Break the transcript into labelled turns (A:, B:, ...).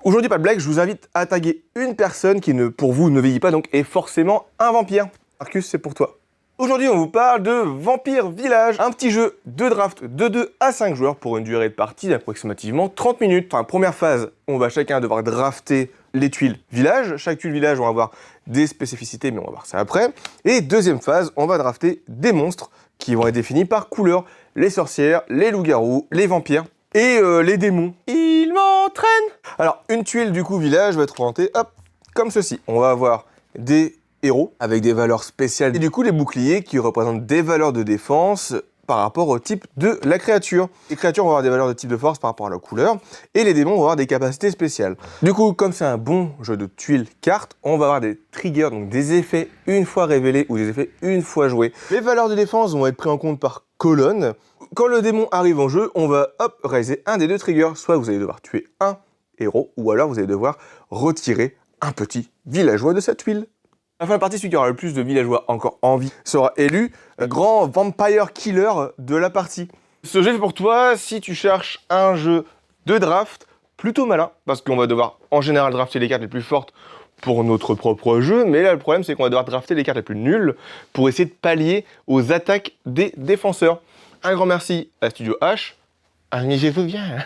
A: Aujourd'hui, pas de blague, je vous invite à taguer une personne qui, pour vous, ne vieillit pas, donc est forcément un vampire. Marcus, c'est pour toi. Aujourd'hui, on vous parle de Vampire Village, un petit jeu de draft de 2 à 5 joueurs pour une durée de partie d'approximativement 30 minutes. Enfin, première phase, on va chacun devoir drafter les tuiles village. Chaque tuile village, on va avoir des spécificités, mais on va voir ça après. Et deuxième phase, on va drafter des monstres qui vont être définis par couleur. Les sorcières, les loups-garous, les vampires et les démons. Ils m'entraînent. Alors, une tuile du coup village va être représentée, hop, comme ceci. On va avoir des héros avec des valeurs spéciales et du coup les boucliers qui représentent des valeurs de défense par rapport au type de la créature. Les créatures vont avoir des valeurs de type de force par rapport à la couleur et les démons vont avoir des capacités spéciales. Du coup, comme c'est un bon jeu de tuiles cartes, on va avoir des triggers, donc des effets une fois révélés ou des effets une fois joués. Les valeurs de défense vont être prises en compte par colonne. Quand le démon arrive en jeu, on va hop réaliser un des deux triggers. Soit vous allez devoir tuer un héros ou alors vous allez devoir retirer un petit villageois de sa tuile. À la fin de la partie, celui qui aura le plus de villageois encore en vie sera élu grand vampire killer de la partie. Ce jeu est fait pour toi si tu cherches un jeu de draft plutôt malin, parce qu'on va devoir en général drafter les cartes les plus fortes pour notre propre jeu, mais là le problème c'est qu'on va devoir drafter les cartes les plus nulles pour essayer de pallier aux attaques des défenseurs. Un grand merci à Studio H. Amusez-vous bien.